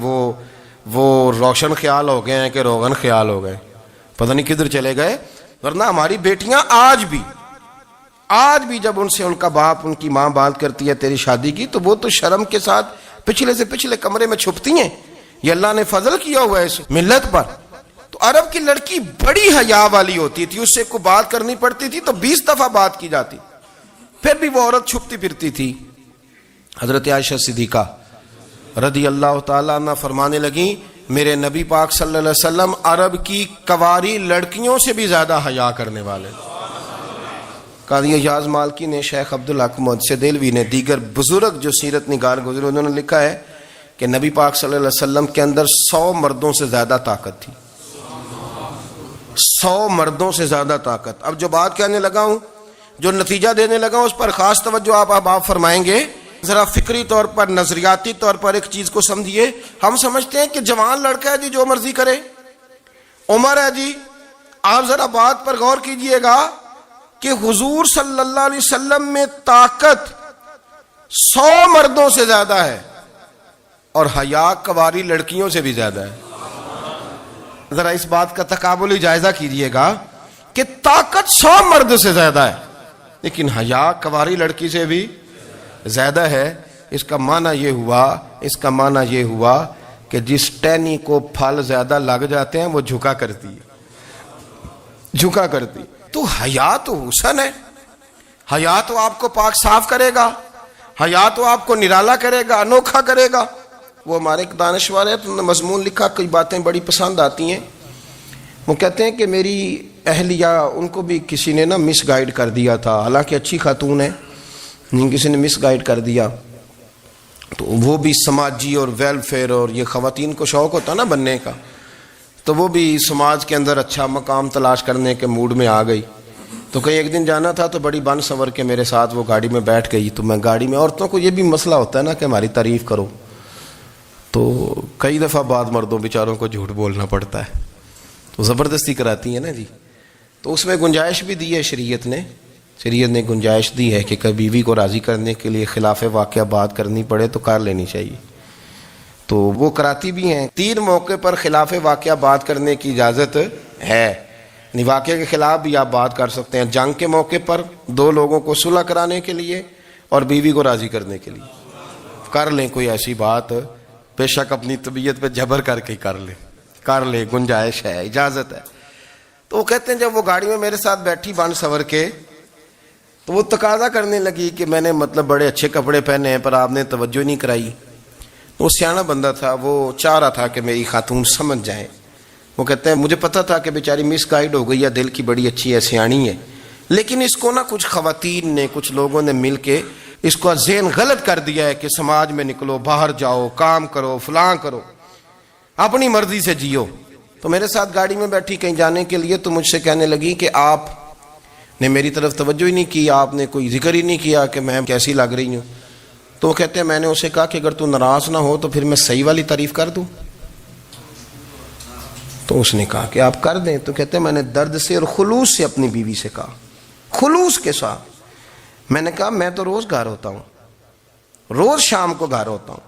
وہ روشن خیال ہو گئے ہیں کہ روغن خیال ہو گئے، پتہ نہیں کدھر چلے گئے. ورنہ ہماری بیٹیاں آج بھی جب ان سے ان کا باپ، ان کی ماں بات کرتی ہے تیری شادی کی، تو وہ تو شرم کے ساتھ پچھلے سے پچھلے کمرے میں چھپتی ہیں. یہ اللہ نے فضل کیا ہوا ہے اس ملت پر. تو عرب کی لڑکی بڑی حیا والی ہوتی تھی، اس سے کوئی بات کرنی پڑتی تھی تو 20 دفعہ بات کی جاتی، پھر بھی وہ عورت چھپتی پھرتی تھی. حضرت عائشہ صدیقہ رضی اللہ تعالیٰ عنہ فرمانے لگیں میرے نبی پاک صلی اللہ علیہ وسلم عرب کی کنواری لڑکیوں سے بھی زیادہ حیا کرنے والے. قاضی اعجاز مالکی نے، شیخ عبدالحق محدث دہلوی نے، دیگر بزرگ جو سیرت نگار گزرے انہوں نے لکھا ہے کہ نبی پاک صلی اللہ علیہ وسلم کے اندر 100 مردوں سے زیادہ طاقت تھی. 100 مردوں سے زیادہ طاقت. اب جو بات کہنے لگا ہوں، جو نتیجہ دینے لگا ہوں، اس پر خاص توجہ آپ فرمائیں گے. ذرا فکری طور پر، نظریاتی طور پر ایک چیز کو سمجھیے. ہم سمجھتے ہیں کہ جوان لڑکا ہے جی جو مرضی کرے، عمر ہے جی. آپ ذرا بات پر غور کیجئے گا کہ حضور صلی اللہ علیہ وسلم میں طاقت 100 مردوں سے زیادہ ہے اور حیا کنواری لڑکیوں سے بھی زیادہ ہے. ذرا اس بات کا تقابلی جائزہ کیجئے گا کہ طاقت 100 مرد سے زیادہ ہے لیکن حیا کنواری لڑکی سے بھی زیادہ ہے. اس کا معنی یہ ہوا کہ جس ٹہنی کو پھل زیادہ لگ جاتے ہیں وہ جھکا کرتی. تو حیا تو حسن ہے، حیا تو آپ کو پاک صاف کرے گا، حیا تو آپ کو نرالا کرے گا، انوکھا کرے گا. وہ ہمارے ایک دانشور ہے، تو مضمون لکھا، کئی باتیں بڑی پسند آتی ہیں. وہ کہتے ہیں کہ میری اہلیہ، ان کو بھی کسی نے مس گائیڈ کر دیا تھا، حالانکہ اچھی خاتون ہے، کسی نے مس گائیڈ کر دیا. تو وہ بھی سماجی اور ویلفیئر اور یہ خواتین کو شوق ہوتا نا بننے کا، تو وہ بھی سماج کے اندر اچھا مقام تلاش کرنے کے موڈ میں آ گئی. تو کہیں ایک دن جانا تھا تو بڑی بن سنور کے میرے ساتھ وہ گاڑی میں بیٹھ گئی. تو میں گاڑی میں، عورتوں کو یہ بھی مسئلہ ہوتا ہے نا کہ ہماری تعریف کرو، تو کئی دفعہ بعد مردوں بیچاروں کو جھوٹ بولنا پڑتا ہے، تو زبردستی کراتی ہیں نا جی. تو اس میں گنجائش بھی دی ہے شریعت نے گنجائش دی ہے کہ کبھی بیوی کو راضی کرنے کے لیے خلاف واقعہ بات کرنی پڑے تو کر لینی چاہیے. تو وہ کراتی بھی ہیں. 3 موقع پر خلاف واقعہ بات کرنے کی اجازت ہے. واقعے کے خلاف بھی آپ بات کر سکتے ہیں. جنگ کے موقع پر 2 لوگوں کو صلح کرانے کے لیے اور بیوی کو راضی کرنے کے لیے کر لیں کوئی ایسی بات، بے شک اپنی طبیعت پہ جبر کر کے کر لیں، گنجائش ہے، اجازت ہے. تو وہ کہتے ہیں جب وہ گاڑی میں میرے ساتھ بیٹھی بن سور کے، تو وہ تقاضا کرنے لگی کہ میں نے بڑے اچھے کپڑے پہنے ہیں پر آپ نے توجہ نہیں کرائی. وہ سیاںا بندہ تھا، وہ چاہ رہا تھا کہ میری خاتون سمجھ جائے. وہ کہتے ہیں مجھے پتا تھا کہ بیچاری مس گائیڈ ہو گئی ہے، دل کی بڑی اچھی ہے، سیاਣੀ ہے، لیکن اس کو کچھ خواتین نے، کچھ لوگوں نے مل کے اس کو ذہن غلط کر دیا ہے کہ سماج میں نکلو، باہر جاؤ، کام کرو، فلاں کرو، اپنی مرضی سے جیو. تو میرے ساتھ گاڑی میں بیٹھی کہیں جانے کے لیے، تو مجھ سے کہنے لگی کہ آپ نے میری طرف توجہ ہی نہیں کی، آپ نے کوئی ذکر ہی نہیں کیا کہ میں کیسی لگ رہی ہوں. تو وہ کہتے ہیں میں نے اسے کہا کہ اگر تو ناراض نہ ہو تو پھر میں صحیح والی تعریف کر دوں. تو اس نے کہا کہ آپ کر دیں. تو کہتے ہیں میں نے درد سے اور خلوص سے اپنی بیوی سے کہا، خلوص کے ساتھ. میں نے کہا میں تو روز گھر ہوتا ہوں، روز شام کو گھر ہوتا ہوں،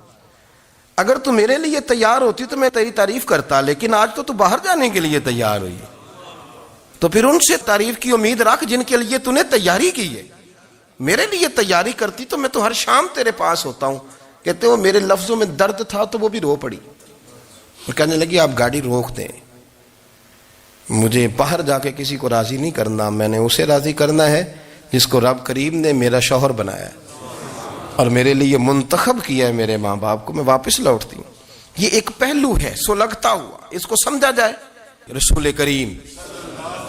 اگر تو میرے لیے تیار ہوتی تو میں تیری تعریف کرتا، لیکن آج تو باہر جانے کے لیے تیار ہوئی، تو پھر ان سے تعریف کی امید رکھ جن کے لیے تو نے تیاری کی ہے. میرے لیے تیاری کرتی تو میں تو ہر شام تیرے پاس ہوتا ہوں. کہتے وہ میرے لفظوں میں درد تھا تو وہ بھی رو پڑی اور کہنے لگی آپ گاڑی روک دیں, مجھے باہر جا کے کسی کو راضی نہیں کرنا, میں نے اسے راضی کرنا ہے جس کو رب کریم نے میرا شوہر بنایا ہے اور میرے لیے منتخب کیا ہے میرے ماں باپ کو, میں واپس لوٹتی ہوں. یہ ایک پہلو ہے سلگتا ہوا, اس کو سمجھا جائے. رسول کریم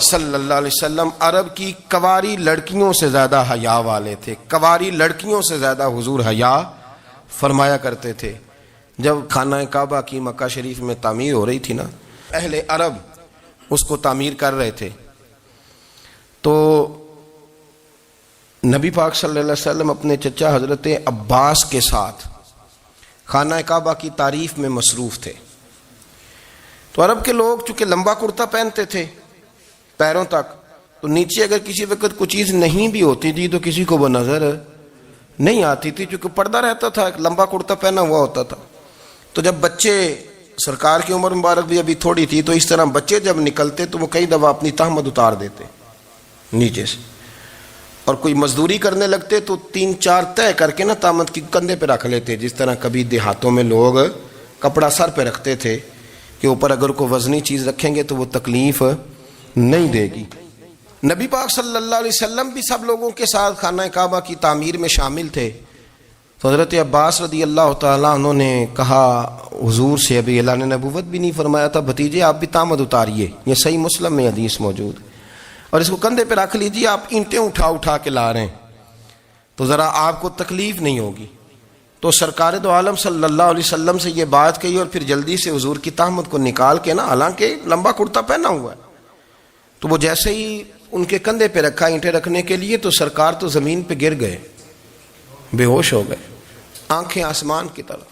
صلی اللہ علیہ وسلم عرب کی کواری لڑکیوں سے زیادہ حیا والے تھے, کواری لڑکیوں سے زیادہ حضور حیا فرمایا کرتے تھے. جب خانہ کعبہ کی مکہ شریف میں تعمیر ہو رہی تھی نا, اہل عرب اس کو تعمیر کر رہے تھے, تو نبی پاک صلی اللہ علیہ وسلم اپنے چچا حضرت عباس کے ساتھ خانہ کعبہ کی تعریف میں مصروف تھے. تو عرب کے لوگ چونکہ لمبا کرتا پہنتے تھے پیروں تک, تو نیچے اگر کسی وقت کوئی چیز نہیں بھی ہوتی تھی تو کسی کو وہ نظر نہیں آتی تھی, چونکہ پردہ رہتا تھا, ایک لمبا کرتا پہنا ہوا ہوتا تھا. تو جب بچے, سرکار کی عمر مبارک بھی ابھی تھوڑی تھی, تو اس طرح بچے جب نکلتے تو وہ کئی دفعہ اپنی تہمت اتار دیتے نیچے سے, اور کوئی مزدوری کرنے لگتے تو 3-4 طے کر کے نا تہمت کی کندھے پہ رکھ لیتے. جس طرح کبھی دیہاتوں میں لوگ کپڑا سر پہ رکھتے تھے کہ اوپر اگر کوئی وزنی چیز رکھیں گے تو وہ تکلیف نہیں دے گی. نبی پاک صلی اللہ علیہ وسلم بھی سب لوگوں کے ساتھ خانہ کعبہ کی تعمیر میں شامل تھے. تو حضرت عباس رضی اللہ تعالیٰ عنہ نے کہا حضور سے, ابھی اعلان نبوت بھی نہیں فرمایا تھا, بھتیجے آپ بھی تہمت اتاریے, یہ صحیح مسلم میں حدیث موجود ہے, اور اس کو کندھے پہ رکھ لیجیے, آپ اینٹیں اٹھا کے لا رہے ہیں تو ذرا آپ کو تکلیف نہیں ہوگی. تو سرکار دو عالم صلی اللہ علیہ وسلم سے یہ بات کہی اور پھر جلدی سے حضور کی تہمت کو نکال کے نا, حالانکہ لمبا کرتا پہنا ہوا ہے, تو وہ جیسے ہی ان کے کندھے پہ رکھا اینٹیں رکھنے کے لیے, تو سرکار تو زمین پہ گر گئے, بے ہوش ہو گئے, آنکھیں آسمان کی طرف,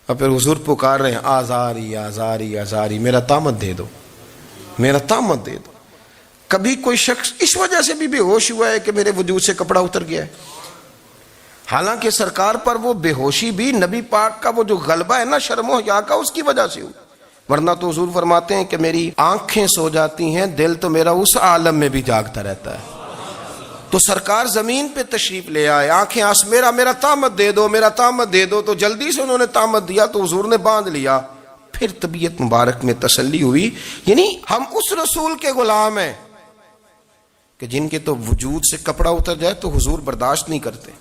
اور پھر حضور پکار رہے ہیں آزاری آزاری آزاری, میرا تہمت دے دو, میرا تہمت دے دو. کبھی کوئی شخص اس وجہ سے بھی بے ہوش ہوا ہے کہ میرے وجود سے کپڑا اتر گیا ہے, حالانکہ سرکار پر وہ بے ہوشی بھی نبی پاک کا وہ جو غلبہ ہے نا شرم و حیا کا, اس کی وجہ سے ہوئی. ورنہ تو حضور فرماتے ہیں کہ میری آنکھیں سو جاتی ہیں, دل تو میرا اس عالم میں بھی جاگتا رہتا ہے. تو سرکار زمین پہ تشریف لے آئے, آنکھیں میرا تہمت دے دو, میرا تہمت دے دو. تو جلدی سے انہوں نے تہمت دیا تو حضور نے باندھ لیا. پھر طبیعت مبارک میں تسلی ہوئی, یعنی ہم اس رسول کے غلام ہیں کہ جن کے تو وجود سے کپڑا اتر جائے تو حضور برداشت نہیں کرتے,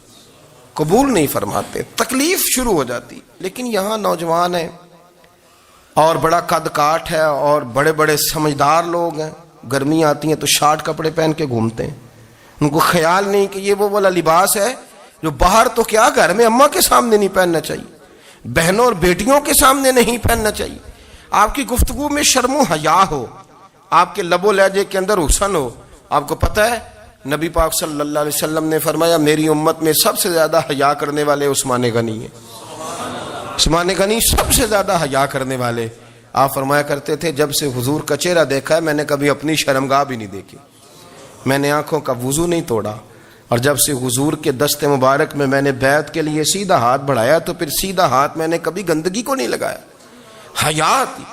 قبول نہیں فرماتے, تکلیف شروع ہو جاتی. لیکن یہاں نوجوان ہیں اور بڑا قد کاٹ ہے اور بڑے بڑے سمجھدار لوگ ہیں, گرمی آتی ہیں تو شارٹ کپڑے پہن کے گھومتے ہیں, ان کو خیال نہیں کہ یہ وہ والا لباس ہے جو باہر تو کیا گھر میں اماں کے سامنے نہیں پہننا چاہیے, بہنوں اور بیٹیوں کے سامنے نہیں پہننا چاہیے. آپ کی گفتگو میں شرم و حیا ہو, آپ کے لب و لہجے کے اندر حسن ہو. آپ کو پتہ ہے نبی پاک صلی اللہ علیہ وسلم نے فرمایا میری امت میں سب سے زیادہ حیا کرنے والے عثمان غنی ہیں, عثمان غنی سب سے زیادہ حیا کرنے والے. آپ فرمایا کرتے تھے جب سے حضور کا چہرہ دیکھا ہے میں نے کبھی اپنی شرمگاہ بھی نہیں دیکھی, میں نے آنکھوں کا وضو نہیں توڑا, اور جب سے حضور کے دست مبارک میں نے بیعت کے لیے سیدھا ہاتھ بڑھایا تو پھر سیدھا ہاتھ میں نے کبھی گندگی کو نہیں لگایا. حیا تھی.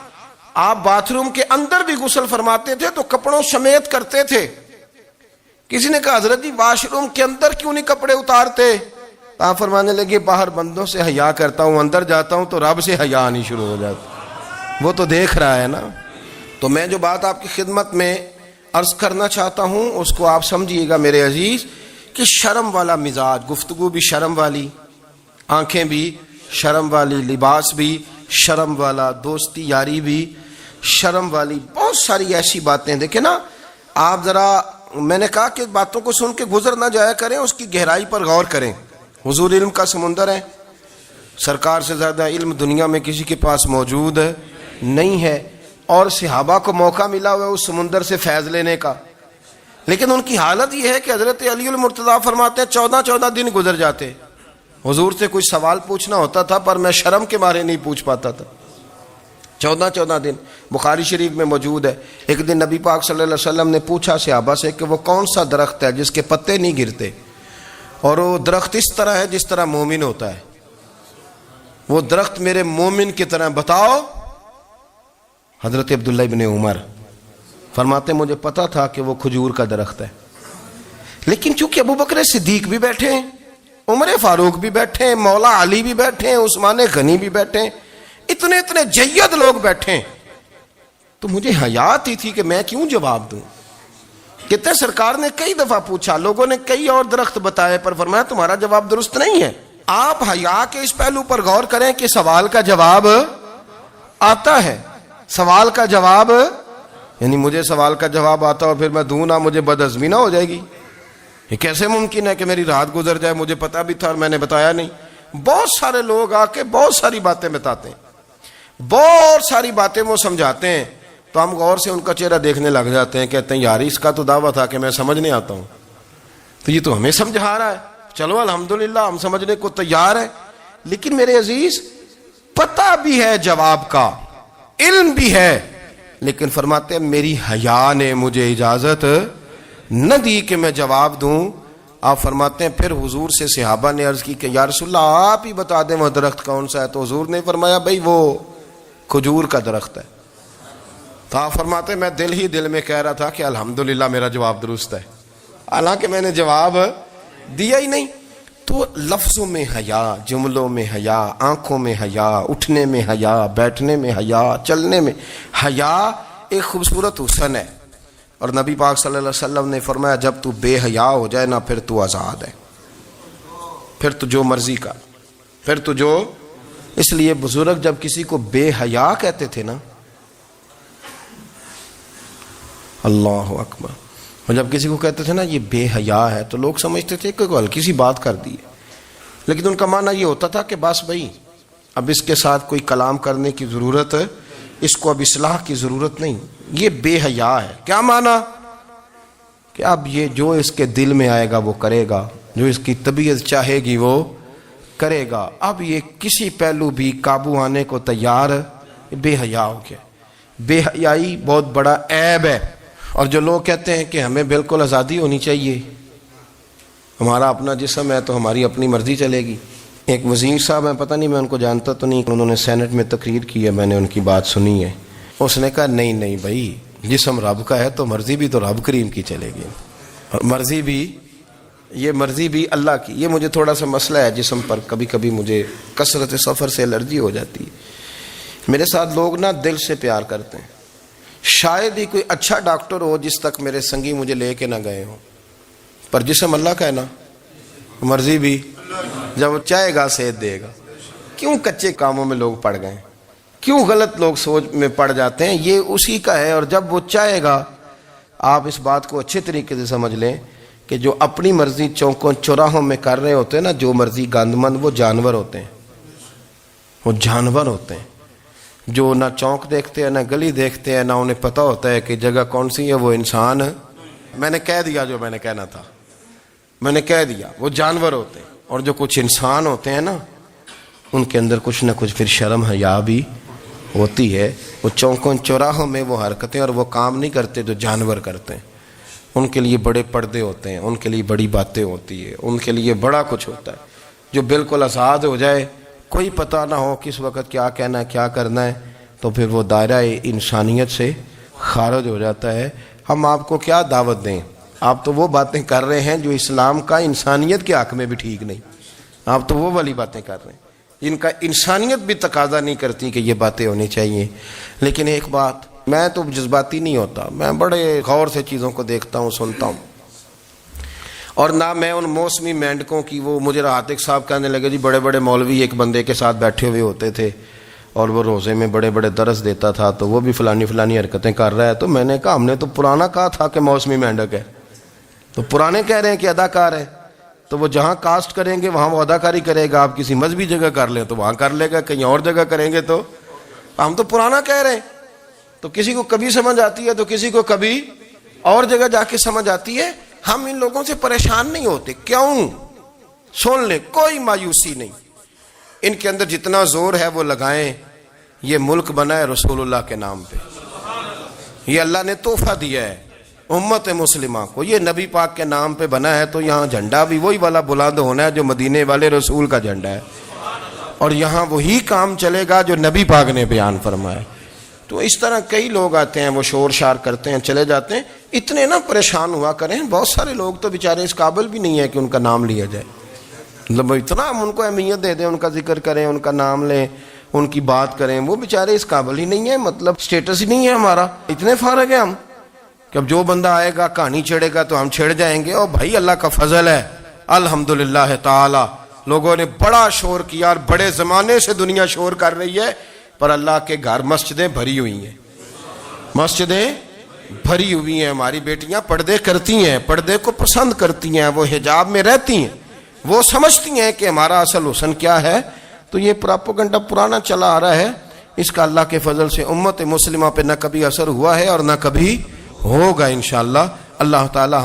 آپ باتھ روم کے اندر بھی غسل فرماتے تھے تو کپڑوں سمیت کرتے تھے. کسی نے کہا حضرت جی واش روم کے اندر کیوں نہیں کپڑے اتارتے؟ آپ فرمانے لگے باہر بندوں سے حیا کرتا ہوں, اندر جاتا ہوں تو رب سے حیا آنی شروع ہو جاتی, وہ تو دیکھ رہا ہے نا. تو میں جو بات آپ کی خدمت میں عرض کرنا چاہتا ہوں اس کو آپ سمجھیے گا میرے عزیز, کہ شرم والا مزاج, گفتگو بھی شرم والی, آنکھیں بھی شرم والی, لباس بھی شرم والا, دوستی یاری بھی شرم والی, بہت ساری ایسی باتیں. دیکھیں نا آپ ذرا, میں نے کہا کہ باتوں کو سن کے گزر نہ جایا کریں, اس کی گہرائی پر غور کریں. حضور علم کا سمندر ہے, سرکار سے زیادہ علم دنیا میں کسی کے پاس موجود نہیں ہے, اور صحابہ کو موقع ملا ہوا ہے اس سمندر سے فیض لینے کا. لیکن ان کی حالت یہ ہے کہ حضرت علی المرتضیٰ فرماتے ہیں 14 دن گزر جاتے, حضور سے کوئی سوال پوچھنا ہوتا تھا پر میں شرم کے مارے نہیں پوچھ پاتا تھا. 14 دن بخاری شریف میں موجود ہے. ایک دن نبی پاک صلی اللہ علیہ وسلم نے پوچھا صحابہ سے کہ وہ کون سا درخت ہے جس کے پتے نہیں گرتے, اور وہ درخت اس طرح ہے جس طرح مومن ہوتا ہے, وہ درخت میرے مومن کی طرح بتاؤ. حضرت عبداللہ ابن عمر فرماتے مجھے پتا تھا کہ وہ کھجور کا درخت ہے, لیکن چونکہ ابو بکر صدیق بھی بیٹھے ہیں، عمر فاروق بھی بیٹھے ہیں، مولا علی بھی بیٹھے ہیں، عثمان غنی بھی بیٹھے ہیں، اتنے اتنے جید لوگ بیٹھے ہیں، تو مجھے حیا آتی تھی کہ میں کیوں جواب دوں. کہتے ہیں سرکار نے کئی دفعہ پوچھا، لوگوں نے کئی اور درخت بتائے، پر فرمایا تمہارا جواب درست نہیں ہے. آپ حیا کے اس پہلو پر غور کریں کہ سوال کا جواب آتا ہے. سوال کا جواب یعنی مجھے سوال کا جواب آتا اور پھر میں دوں نہ، مجھے بدعزمی نہ ہو جائے گی. یہ کیسے ممکن ہے کہ میری رات گزر جائے، مجھے پتا بھی تھا اور میں نے بتایا نہیں. بہت سارے لوگ آ کے بہت ساری باتیں بتاتے ہیں، بہت ساری باتیں وہ سمجھاتے ہیں، تو ہم غور سے ان کا چہرہ دیکھنے لگ جاتے ہیں، کہتے ہیں یار اس کا تو دعویٰ تھا کہ میں سمجھ نہیں آتا ہوں، تو یہ تو ہمیں سمجھا رہا ہے. چلو الحمدللہ ہم سمجھنے کو تیار ہے. لیکن میرے عزیز پتہ بھی ہے جواب کا، علم بھی ہے، لیکن فرماتے ہیں میری حیا نے مجھے اجازت نہ دی کہ میں جواب دوں. آپ فرماتے ہیں پھر حضور سے صحابہ نے عرض کی کہ یا رسول اللہ آپ ہی بتا دیں وہ درخت کون سا ہے. تو حضور نے فرمایا بھئی وہ کھجور کا درخت ہے. تو آپ فرماتے ہیں میں دل میں کہہ رہا تھا کہ الحمدللہ میرا جواب درست ہے، حالانکہ میں نے جواب دیا ہی نہیں. تو لفظوں میں حیا، جملوں میں حیا، آنکھوں میں حیا، اٹھنے میں حیا، بیٹھنے میں حیا، چلنے میں حیا ایک خوبصورت حسن ہے. اور نبی پاک صلی اللہ علیہ وسلم نے فرمایا جب تو بے حیا ہو جائے نا پھر تو آزاد ہے، پھر تو جو مرضی کا، پھر تو جو. اس لیے بزرگ جب کسی کو بے حیا کہتے تھے نا، اللہ اکبر، اور جب کسی کو کہتے تھے نا یہ بے حیا ہے تو لوگ سمجھتے تھے کہ ہلکی سی بات کر دی ہے، لیکن ان کا معنی یہ ہوتا تھا کہ بس بھائی اب اس کے ساتھ کوئی کلام کرنے کی ضرورت ہے، اس کو اب اصلاح کی ضرورت نہیں، یہ بے حیا ہے. کیا معنی؟ کہ اب یہ جو اس کے دل میں آئے گا وہ کرے گا، جو اس کی طبیعت چاہے گی وہ کرے گا، اب یہ کسی پہلو بھی قابو آنے کو تیار بے حیا ہو گیا. بے حیائی بہت بڑا عیب ہے. اور جو لوگ کہتے ہیں کہ ہمیں بالکل آزادی ہونی چاہیے، ہمارا اپنا جسم ہے تو ہماری اپنی مرضی چلے گی. ایک وزیر صاحب ہیں، پتہ نہیں میں ان کو جانتا تو نہیں، انہوں نے سینٹ میں تقریر کی ہے، میں نے ان کی بات سنی ہے. اس نے کہا نہیں بھائی جسم رب کا ہے تو مرضی بھی تو رب کریم کی چلے گی، اور مرضی بھی اللہ کی. یہ مجھے تھوڑا سا مسئلہ ہے جسم پر، کبھی کبھی مجھے کثرت سفر سے الرجی ہو جاتی ہے. میرے ساتھ لوگ نا دل سے پیار کرتے ہیں، شاید ہی کوئی اچھا ڈاکٹر ہو جس تک میرے سنگی مجھے لے کے نہ گئے ہوں، پر جسم اللہ کا ہے نا، مرضی بھی جب وہ چاہے گا صحت دے گا. کیوں کچے کاموں میں لوگ پڑ گئے، کیوں غلط لوگ سوچ میں پڑ جاتے ہیں؟ یہ اسی کا ہے. اور جب وہ چاہے گا، آپ اس بات کو اچھے طریقے سے سمجھ لیں کہ جو اپنی مرضی چوکوں چوراہوں میں کر رہے ہوتے ہیں نا، جو مرضی گاندمند، وہ جانور ہوتے ہیں، وہ جانور ہوتے ہیں جو نہ چونک دیکھتے ہیں نہ گلی دیکھتے ہیں، نہ انہیں پتہ ہوتا ہے کہ جگہ کون سی ہے. وہ انسان، میں نے کہہ دیا جو میں نے کہنا تھا، میں نے کہہ دیا، وہ جانور ہوتے ہیں. اور جو کچھ انسان ہوتے ہیں نا، ان کے اندر کچھ نہ کچھ پھر شرم حیا بھی ہوتی ہے. وہ چوکوں چوراہوں میں وہ حرکتیں اور وہ کام نہیں کرتے جو جانور کرتے ہیں. ان کے لیے بڑے پردے ہوتے ہیں، ان کے لیے بڑی باتیں ہوتی ہے، ان کے لیے بڑا کچھ ہوتا ہے. جو بالکل آزاد ہو جائے، کوئی پتہ نہ ہو کس وقت کیا کہنا ہے کیا کرنا ہے، تو پھر وہ دائرہ انسانیت سے خارج ہو جاتا ہے. ہم آپ کو کیا دعوت دیں؟ آپ تو وہ باتیں کر رہے ہیں جو اسلام کا انسانیت کے حق میں بھی ٹھیک نہیں. آپ تو وہ والی باتیں کر رہے ہیں جن کا انسانیت بھی تقاضا نہیں کرتی کہ یہ باتیں ہونی چاہیے. لیکن ایک بات، میں تو جذباتی نہیں ہوتا، میں بڑے غور سے چیزوں کو دیکھتا ہوں، سنتا ہوں. اور نہ میں ان موسمی مینڈکوں کی، وہ مجھے عاتق صاحب کہنے لگے جی بڑے بڑے مولوی ایک بندے کے ساتھ بیٹھے ہوئے ہوتے تھے اور وہ روزے میں بڑے بڑے درس دیتا تھا تو وہ بھی فلانی حرکتیں کر رہا ہے. تو میں نے کہا ہم نے تو پرانا کہا تھا کہ موسمی مینڈک ہے، تو پرانے کہہ رہے ہیں کہ اداکار ہے. تو وہ جہاں کاسٹ کریں گے وہاں وہ اداکاری کرے گا. آپ کسی مذہبی جگہ کر لیں تو وہاں کر لے گا، کہیں اور جگہ کریں گے تو ہم تو پرانا کہہ رہے ہیں. تو کسی کو کبھی سمجھ آتی ہے تو کسی کو کبھی اور جگہ جا کے سمجھ آتی ہے. ہم ان لوگوں سے پریشان نہیں ہوتے. کیوں؟ سن لیں، کوئی مایوسی نہیں. ان کے اندر جتنا زور ہے وہ لگائیں. یہ ملک بنا ہے رسول اللہ کے نام پہ، یہ اللہ نے تحفہ دیا ہے امت مسلمہ کو. یہ نبی پاک کے نام پہ بنا ہے تو یہاں جھنڈا بھی وہی والا بلند ہونا ہے جو مدینے والے رسول کا جھنڈا ہے، اور یہاں وہی کام چلے گا جو نبی پاک نے بیان فرمایا. تو اس طرح کئی لوگ آتے ہیں، وہ شور شار کرتے ہیں، چلے جاتے ہیں. اتنے نہ پریشان ہوا کریں، بہت سارے لوگ تو بیچارے اس قابل بھی نہیں ہے کہ ان کا نام لیا جائے. مطلب اتنا ہم ان کو اہمیت دے دیں، ان کا ذکر کریں، ان کا نام لیں، ان کی بات کریں، وہ بیچارے اس قابل ہی نہیں ہے. مطلب سٹیٹس ہی نہیں ہے ہمارا. اتنے فارغ ہیں ہم کہ اب جو بندہ آئے گا کہانی چھیڑے گا تو ہم چھیڑ جائیں گے. اور بھائی اللہ کا فضل ہے الحمدللہ تعالی، لوگوں نے بڑا شور کیا، اور بڑے زمانے سے دنیا شور کر رہی ہے، پر اللہ کے گھر مسجدیں بھری ہوئی ہیں، مسجدیں بھری ہوئی ہیں. ہماری بیٹیاں پردے کرتی ہیں، پردے کو پسند کرتی ہیں، وہ حجاب میں رہتی ہیں، وہ سمجھتی ہیں کہ ہمارا اصل حسن کیا ہے. تو یہ پراپوگنڈا پرانا چلا آ رہا ہے، اس کا اللہ کے فضل سے امت مسلمہ پہ نہ کبھی اثر ہوا ہے اور نہ کبھی ہوگا انشاءاللہ. اللہ تعالی ہم